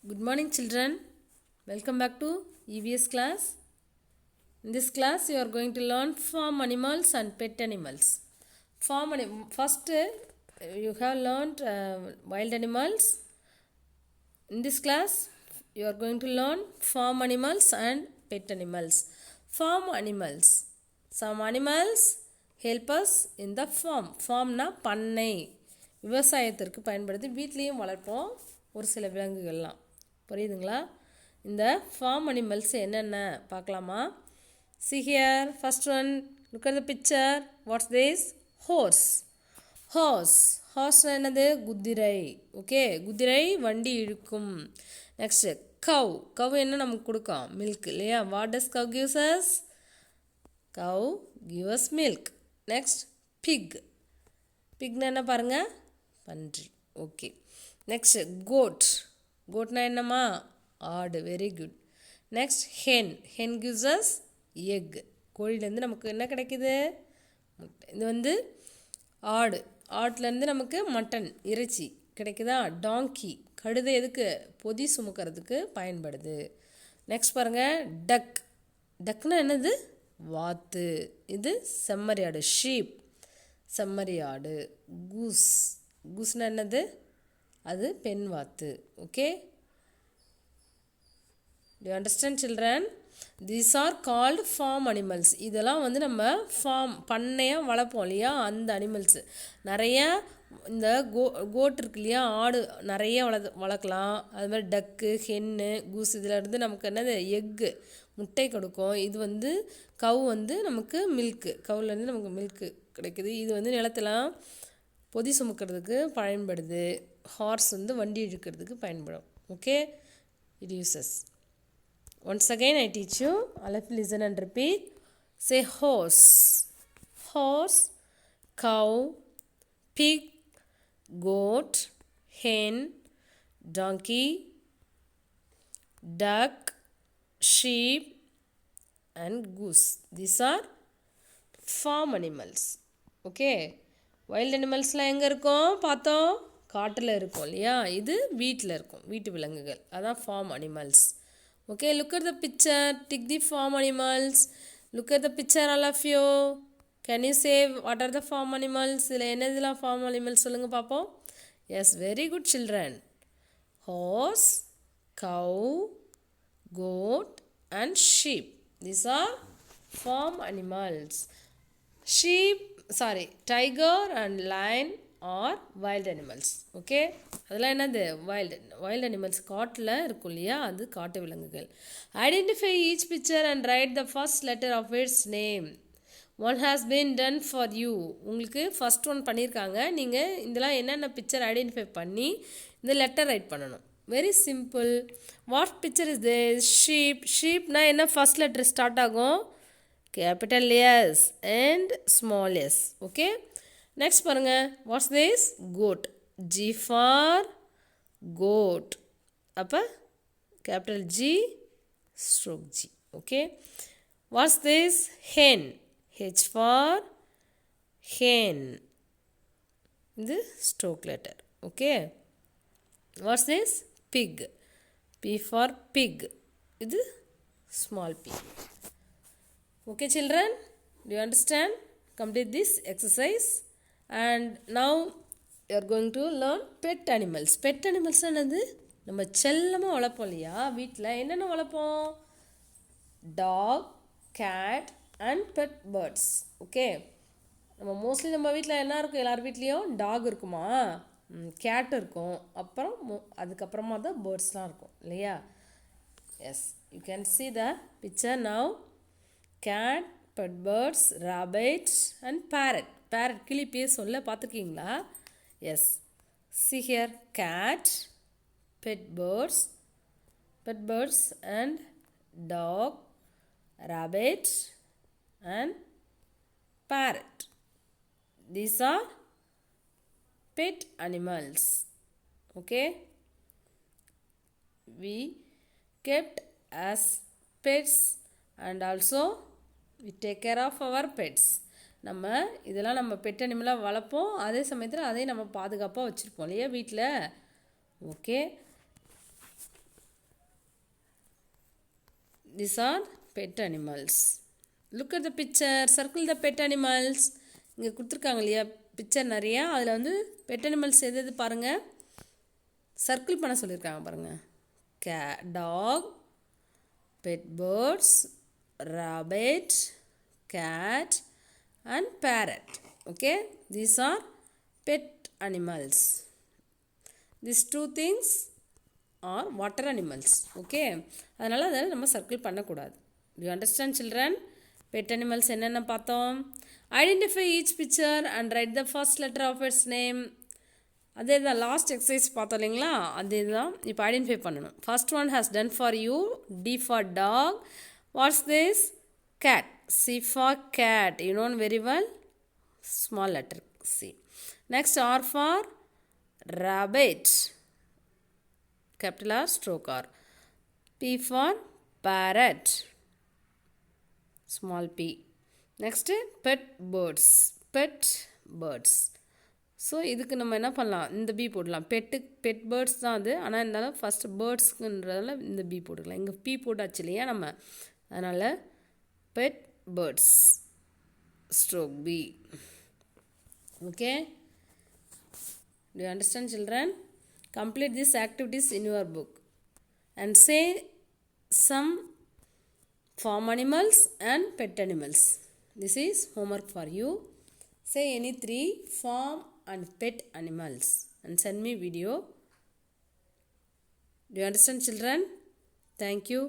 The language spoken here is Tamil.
Good morning, children. Welcome back to EVS class. In this class, you are going to learn farm animals and pet animals. First, you have learned wild animals. In this class, you are going to learn farm animals and pet animals. Farm animals. Some animals help us in the farm. Farmனா பண்ணை, விவசாயத்திற்கு பயன்படுத்தி வீட்லேயும் வளர்ப்போம் ஒரு சில விலங்குகள்லாம். புரியுதுங்களா? இந்த farm animals என்னென்ன பார்க்கலாமா? See here, first one, look at the picture. What's this? Horse. Horse என்னது? குதிரை. ஓகே, குதிரை வண்டி இழுக்கும். நெக்ஸ்ட் cow என்ன நமக்கு கொடுக்கும்? மில்க் இல்லையா? What does cow gives us? Cow gives us milk. Next pigனா என்ன பாருங்க? பன்றி. ஓகே. நெக்ஸ்ட் goatனா என்னமா? ஆடு. Very good. Next hen gives us egg. கோழிலேருந்து நமக்கு என்ன கிடைக்குது? முட்டை. இது வந்து ஆட்டுலேருந்து நமக்கு மட்டன் இறைச்சி கிடைக்குதா? டாங்கி கழுதை எதுக்கு? பொதி சுமக்கிறதுக்கு பயன்படுது. நெக்ஸ்ட் பாருங்கள் டக்னா என்னது? வாத்து. இது செம்மறி ஆடு. ஷீப் செம்மறி ஆடு. கூஸ்னா என்னது? அது பெண் வாத்து. Okay, do you understand, children? These are called farm animals. இதெல்லாம் வந்து நம்ம பண்ணையாக வளர்ப்போம் இல்லையா, அந்த அனிமல்ஸு. நிறைய இந்த கோட் இருக்கு இல்லையா, ஆடு நிறைய வளர்க்கலாம். அது மாதிரி டக்கு, ஹென்னு, கூஸ் இதில் நமக்கு என்னது? எக்கு, முட்டை கொடுக்கும். இது வந்து கவு வந்து நமக்கு மில்க்கு, கவுலேருந்து நமக்கு மில்க்கு கிடைக்குது. இது வந்து நிலத்தெல்லாம் பொதி சுமக்கிறதுக்கு பயன்படுது. ஹார்ஸ் வந்து வண்டி இழுக்கிறதுக்கு பயன்படும். Okay, it uses. Once again I teach you. All of you listen and repeat. Say horse, cow, pig, goat, hen, donkey, duck, sheep and goose. These are farm animals. Okay, wild animalsலாம் எங்கே இருக்கும் பார்த்தோம்? காட்டில் இருக்கும் இல்லையா. இது வீட்டில் இருக்கும், வீட்டு விலங்குகள். அதான் farm animals. Okay, look at the picture. Tick the farm animals. Look at the picture, all of you. Can you say what are the farm animals? இதில் என்னதுலாம் farm animals சொல்லுங்கள் பார்ப்போம். Yes, very good, children. Horse, cow, goat and sheep. These are farm animals. Tiger and lion are wild animals. Okay, அதெல்லாம் என்னது? wild animals. காட்டில் இருக்கும் இல்லையா, அது காட்டு விலங்குகள். Identify each picture and write the first letter of its name. One has been done for you. உங்களுக்கு ஃபர்ஸ்ட் ஒன் பண்ணியிருக்காங்க. நீங்கள் இதெல்லாம் என்னென்ன பிக்சர் ஐடென்டிஃபை பண்ணி இந்த லெட்டர் ரைட் பண்ணணும். Very simple. What picture is this? ஷீப்னா என்ன? ஃபர்ஸ்ட் லெட்டர் ஸ்டார்ட் ஆகும். Capital S and small S. Okay, next பாருங்க. What's this? Goat. G for goat. அப்போ capital G stroke G. Okay, what's this? hen. H for hen. இது stroke letter. Okay, what's this? pig. p for pig. இது small p. Okay, children, do you understand? Complete this exercise. And now you are going to learn pet animals. Pet animals என்னது? நம்ம செல்லமாக வளர்ப்போம் இல்லையா வீட்டில். என்னென்ன வளர்ப்போம்? Dog, cat and pet birds. Okay, நம்ம மோஸ்ட்லி நம்ம வீட்டில் என்ன இருக்கும்? எல்லார் வீட்லேயும் டாக் இருக்குமா, கேட் இருக்கும், அப்புறம் அதுக்கப்புறமா தான் பேர்ட்ஸ்லாம் இருக்கும் இல்லையா. Yes, you can see the picture now. Cat, pet birds, rabbit and parrot. Parrot கிளி பேர் சொல்ல பார்த்துருக்கீங்களா? Yes, see here, cat, pet birds and dog, rabbit and parrot. These are pet animals. Okay, we kept as pets and also we take care of our pets. நம்ம இதெல்லாம் நம்ம பெட் அனிமலாக வளர்ப்போம், அதே சமயத்தில் அதையும் நம்ம பாதுகாப்பாக வச்சுருப்போம் இல்லையா வீட்டில். Okay, These are pet animals. Look at the picture. Circle the pet animals. இங்கே கொடுத்துருக்காங்க இல்லையா பிக்சர் நிறையா. அதில் வந்து பெட் அனிமல்ஸ் எது பாருங்கள், சர்க்கிள் பண்ண சொல்லியிருக்காங்க பாருங்கள். Dog, pet birds, rabbit, cat and parrot. Okay, these are pet animals. These two things are water animals. Okay, அதனால அதை நம்ம சர்க்கிள் பண்ணக்கூடாது. Do you understand children? Pet animals என்னென்ன பார்த்தோம்? Identify each picture and write the first letter of its name. அதே தான் லாஸ்ட் எக்ஸசைஸ் பார்த்தோம் இல்லைங்களா, அதே தான் இப்போ ஐடென்டிஃபை பண்ணணும். First one has done for you. D for dog. What's this? Cat. C for cat. You known very well. Small letter C. Next R for rabbit. Capital R, stroke R. P for parrot. Small p. Next pet birds. Pet birds. So இதுக்கு நம்ம என்ன பண்ணலாம், இந்த பி போடலாம். பெட் பேர்ட்ஸ் தான் அது, ஆனால் இருந்தாலும் ஃபஸ்ட்டு பேர்ட்ஸ்க்குன்றதால இந்த பி போட்டுக்கலாம். இங்கே பி போட்டாச்சு இல்லையா நம்ம, அதனால் pet birds stroke B. Okay, do you understand children? Complete these activities in your book and say some farm animals and pet animals. This is homework for you. Say any 3 farm and pet animals and send me video. Do you understand children? Thank you.